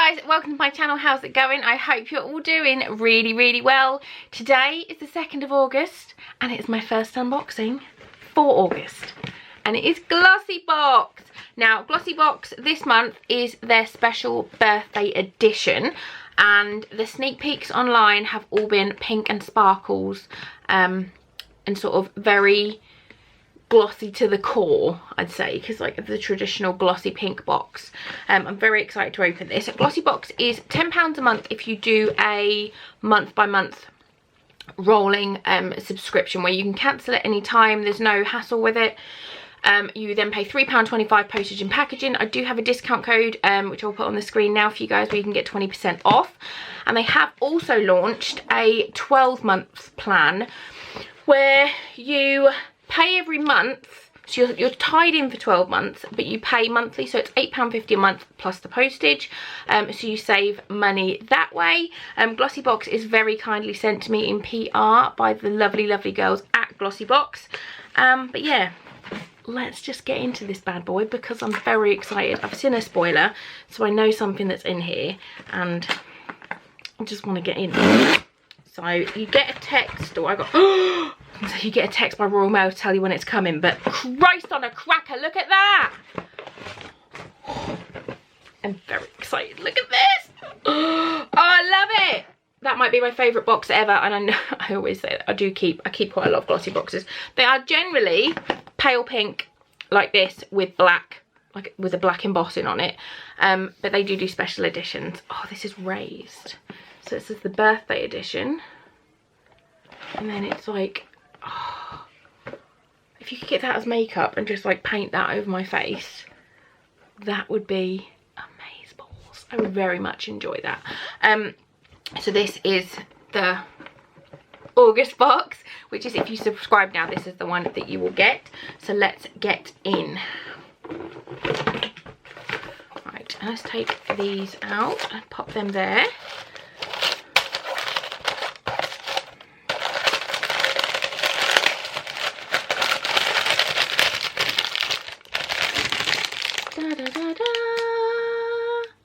guys, welcome to my channel. How's it going? I hope you're all doing really well. Today is the 2nd of August and it's my first unboxing for August, and it is Glossybox. Now Glossybox this month is their special birthday edition, and the sneak peeks online have all been pink and sparkles and sort of very glossy to the core, I'd say, because like the traditional glossy pink box. I'm very excited to open this. Glossybox is £10 a month if you do a month by month rolling subscription where you can cancel at any time. There's no hassle with it. You then pay £3.25 postage and packaging. I do have a discount code which I'll put on the screen now for you guys, where you can get 20% off. And they have also launched a 12-month plan where you pay every month, so you're tied in for 12 months, but you pay monthly, so it's £8.50 a month plus the postage, so you save money that way. Glossybox is very kindly sent to me in PR by the lovely girls at Glossybox. But yeah, let's just get into this bad boy because I'm very excited. I've seen a spoiler, so I know something that's in here and I just want to get in. So you get a text, or I got so you get a text by Royal Mail to tell you when it's coming, but Christ on a cracker, look at that! I'm very excited, look at this! Oh, I love it! That might be my favourite box ever, and I know, I always say that, I keep quite a lot of glossy boxes. They are generally pale pink, like this, with black, like with a black embossing on it, but they do special editions. Oh, this is raised. So this is the birthday edition, and then it's like, oh, if you could get that as makeup and just like paint that over my face, that would be amazeballs. I would very much enjoy that. So this is the August box, which is, if you subscribe now, this is the one that you will get. So let's get in. Right, let's take these out and pop them there.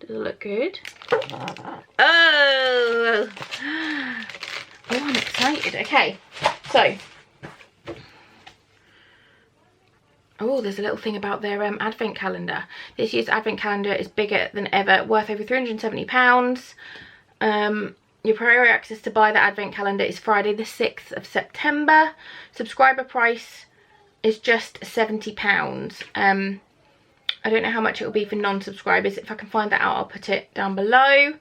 Does it look good? Oh, I'm excited. Okay, so there's a little thing about their advent calendar. This year's advent calendar is bigger than ever, worth over £370. Your priority access to buy the advent calendar is Friday the 6th of September. Subscriber price is just £70. I don't know how much it will be for non-subscribers. If I can find that out, I'll put it down below.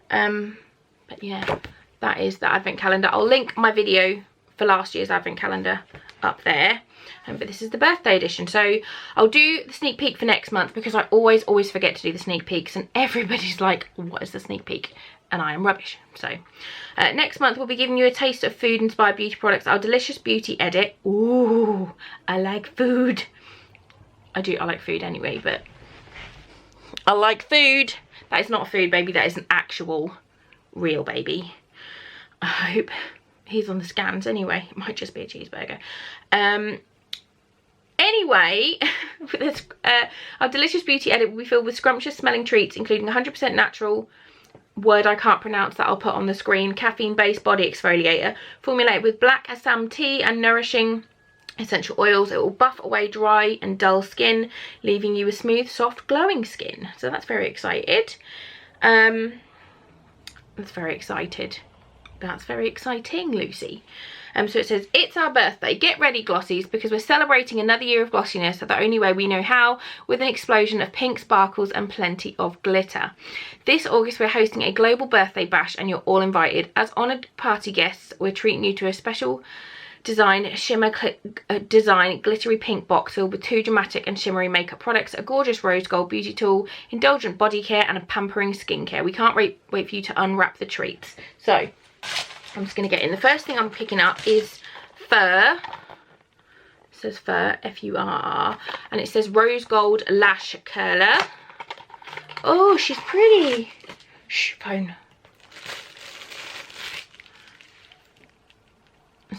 But yeah, that is the advent calendar. I'll link my video for last year's advent calendar up there. But this is the birthday edition. So I'll do the sneak peek for next month, because I always forget to do the sneak peeks, and everybody's like, what is the sneak peek? And I am rubbish. So next month we'll be giving you a taste of food inspired beauty products, our delicious beauty edit. Ooh, I like food. I like food anyway, but I like food. That is not a food baby, that is an actual real baby. I hope he's on the scans anyway. It might just be a cheeseburger. Anyway, this, our delicious beauty edit will be filled with scrumptious smelling treats, including 100% natural, word I can't pronounce that I'll put on the screen, caffeine based body exfoliator formulated with black Assam tea and nourishing essential oils. It will buff away dry and dull skin, leaving you with smooth, soft, glowing skin. So that's very excited. That's very excited. That's very exciting, Lucy. So it says, it's our birthday. Get ready, glossies, because we're celebrating another year of glossiness the only way we know how, with an explosion of pink sparkles and plenty of glitter. This August, we're hosting a global birthday bash, and you're all invited. As honoured party guests, we're treating you to a special design glittery pink box filled with 2 dramatic and shimmery makeup products, a gorgeous rose gold beauty tool, indulgent body care, and a pampering skincare. We can't wait for you to unwrap the treats. So I'm just going to get in. The first thing I'm picking up is fur. It says fur, F-U-R-R, and it says rose gold lash curler. Oh, she's pretty. Shh, phone.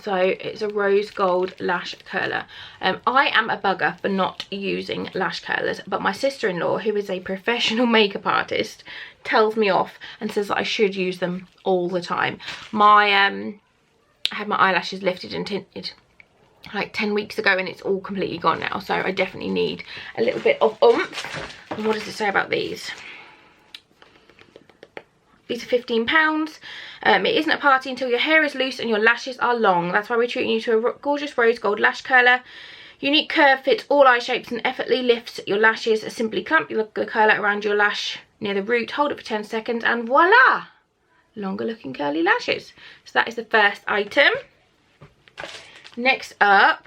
So it's a rose gold lash curler. I am a bugger for not using lash curlers, but my sister-in-law, who is a professional makeup artist, tells me off and says that I should use them all the time. I had my eyelashes lifted and tinted like 10 weeks ago, and it's all completely gone now, so I definitely need a little bit of oomph. And what does it say about these? These are £15. It isn't a party until your hair is loose and your lashes are long. That's why we're treating you to a gorgeous rose gold lash curler. Unique curve fits all eye shapes and effortlessly lifts your lashes. Simply clamp the curler around your lash near the root, hold it for 10 seconds, and voila! Longer looking curly lashes. So that is the first item. Next up,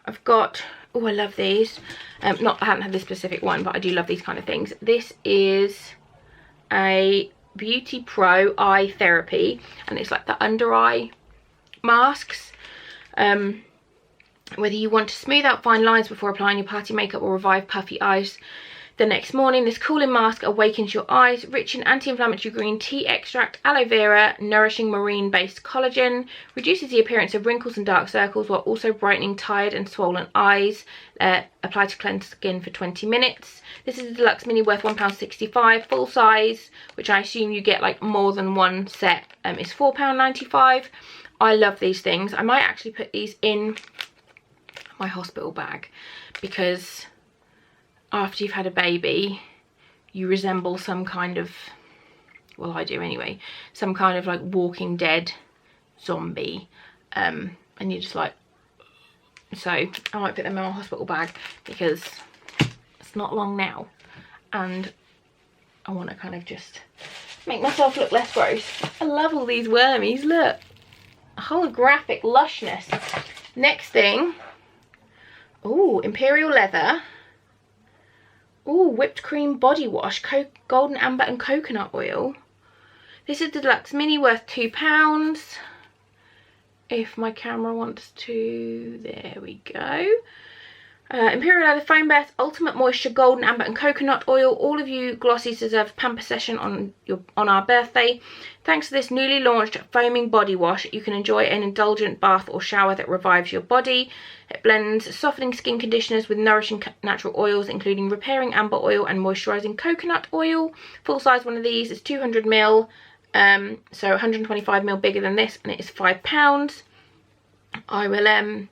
I've got, oh, I love these. I haven't had this specific one, but I do love these kind of things. This is a Beauty Pro Eye Therapy, and it's like the under eye masks. Whether you want to smooth out fine lines before applying your party makeup or revive puffy eyes the next morning, this cooling mask awakens your eyes. Rich in anti-inflammatory green tea extract, aloe vera, nourishing marine based collagen, reduces the appearance of wrinkles and dark circles while also brightening tired and swollen eyes. Apply to cleansed skin for 20 minutes. This is a deluxe mini worth £1.65. Full size, which I assume you get like more than one set, is £4.95. I love these things. I might actually put these in my hospital bag, because after you've had a baby, you resemble some kind of, well, I do anyway, some kind of like Walking Dead zombie, and you're just like, so I might put them in my hospital bag because it's not long now, and I want to kind of just make myself look less gross. I love all these wormies, look, holographic lushness. Next thing, oh, Imperial Leather. Oh, whipped cream body wash, golden amber and coconut oil. This is the deluxe mini worth £2. If my camera wants to, there we go. Imperial Leather Foam Bath, Ultimate Moisture, Golden Amber and Coconut Oil. All of you glossies deserve a pamper session on our birthday. Thanks to this newly launched foaming body wash, you can enjoy an indulgent bath or shower that revives your body. It blends softening skin conditioners with nourishing natural oils, including repairing amber oil and moisturising coconut oil. Full size one of these is 200ml, so 125ml bigger than this, and it is £5. I will, I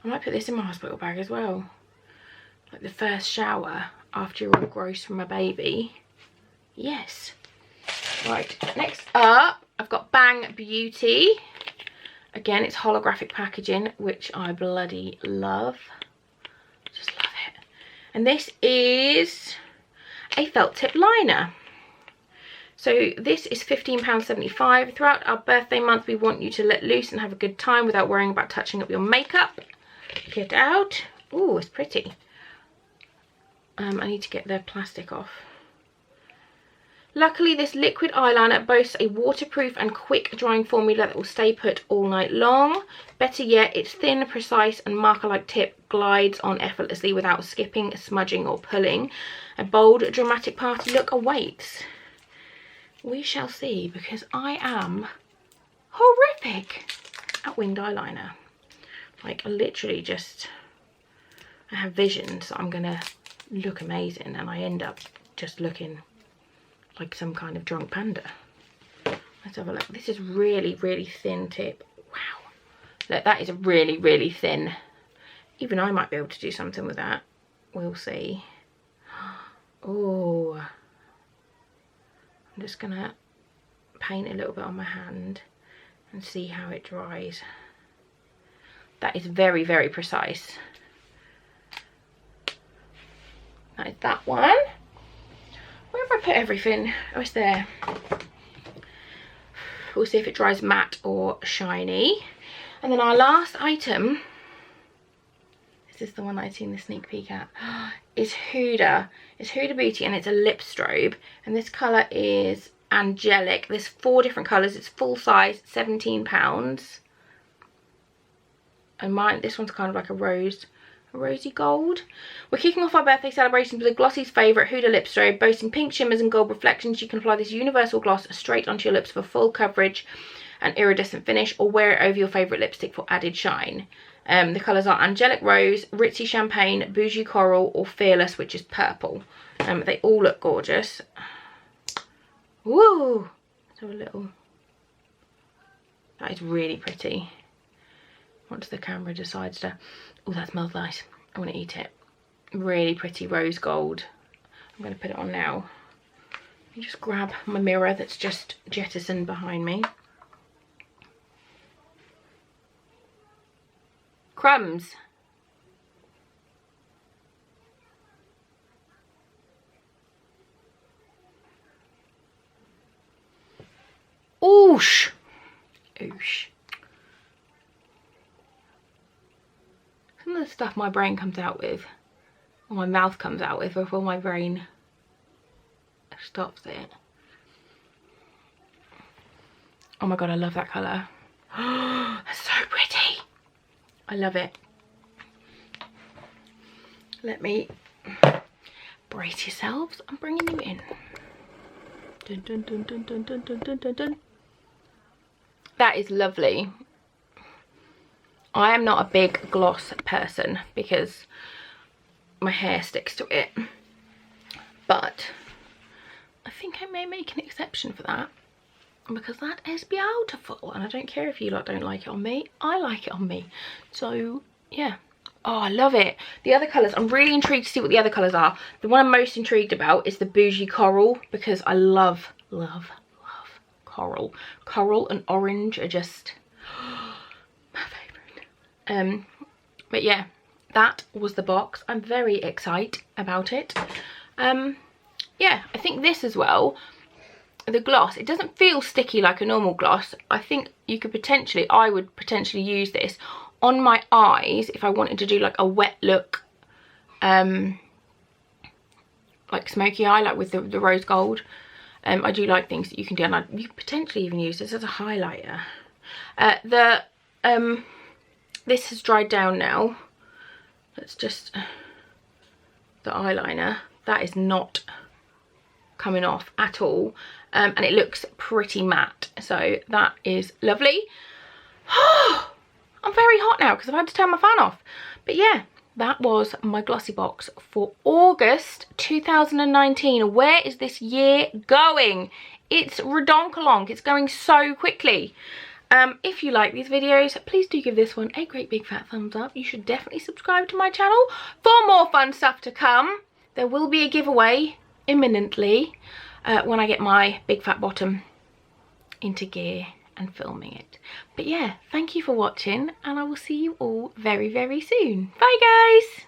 might put this in my hospital bag as well. Like the first shower after you're all gross from a baby. Yes. Right, next up, I've got Bang Beauty. Again, it's holographic packaging, which I bloody love. Just love it. And this is a felt tip liner. So this is £15.75. Throughout our birthday month, we want you to let loose and have a good time without worrying about touching up your makeup. Get out. Ooh, it's pretty. I need to get the plastic off. Luckily, this liquid eyeliner boasts a waterproof and quick drying formula that will stay put all night long. Better yet, its thin, precise and marker-like tip glides on effortlessly without skipping, smudging or pulling. A bold, dramatic party look awaits. We shall see, because I am horrific at winged eyeliner. Like, literally just, I have visions that I'm gonna look amazing and I end up just looking like some kind of drunk panda. Let's have a look. This is really, really thin tip. Wow. Look, that is a really, really thin. Even I might be able to do something with that. We'll see. Oh. I'm just gonna paint a little bit on my hand and see how it dries. That is very, very precise. That is that one. Where have I put everything? Oh, it's there. We'll see if it dries matte or shiny. And then our last item, this is the one that I'd seen the sneak peek at, is Huda. It's Huda Beauty and it's a lip strobe. And this colour is Angelic. There's 4 different colours. It's full size, £17. And this one's kind of like a rosy gold. We're kicking off our birthday celebrations with a Glossy's favourite Huda lip strobe, boasting pink shimmers and gold reflections. You can apply this universal gloss straight onto your lips for full coverage an iridescent finish, or wear it over your favourite lipstick for added shine. The colours are Angelic Rose, Ritzy Champagne, Bougie Coral, or Fearless, which is purple. They all look gorgeous. Woo! So a little... That is really pretty. Once the camera decides to... Oh, that smells nice. I want to eat it. Really pretty rose gold. I'm going to put it on now. You just grab my mirror that's just jettisoned behind me. Crumbs. Oosh. Oosh. Some of the stuff my brain comes out with, or my mouth comes out with, before my brain stops it. Oh my god, I love that colour. It's so pretty. I love it. Let me brace yourselves. I'm bringing you in. Dun, dun, dun, dun, dun, dun, dun, dun, dun, dun. That is lovely. I am not a big gloss person because my hair sticks to it, but I think I may make an exception for that, because that is beautiful, and I don't care if you lot don't like it on me. I like it on me. So yeah. Oh, I love it. The other colours, I'm really intrigued to see what the other colours are. The one I'm most intrigued about is the Bougie Coral, because I love coral. Coral and orange are just my favourite. But yeah, that was the box. I'm very excited about it. Yeah, I think this as well, the gloss, it doesn't feel sticky like a normal gloss. I think you could potentially, I would potentially use this on my eyes if I wanted to do like a wet look, like smoky eye, like with the rose gold. I do like things that you can do, and you could potentially even use this as a highlighter. This has dried down now. That's just the eyeliner. That is not coming off at all, and it looks pretty matte, so that is lovely. I'm very hot now because I've had to turn my fan off. But yeah, that was my Glossybox for August 2019. Where is this year going? It's redonkulonk. It's going so quickly. If you like these videos, please do give this one a great big fat thumbs up. You should definitely subscribe to my channel for more fun stuff to come. There will be a giveaway imminently when I get my big fat bottom into gear and filming it. But yeah, thank you for watching, and I will see you all very, very soon. Bye guys.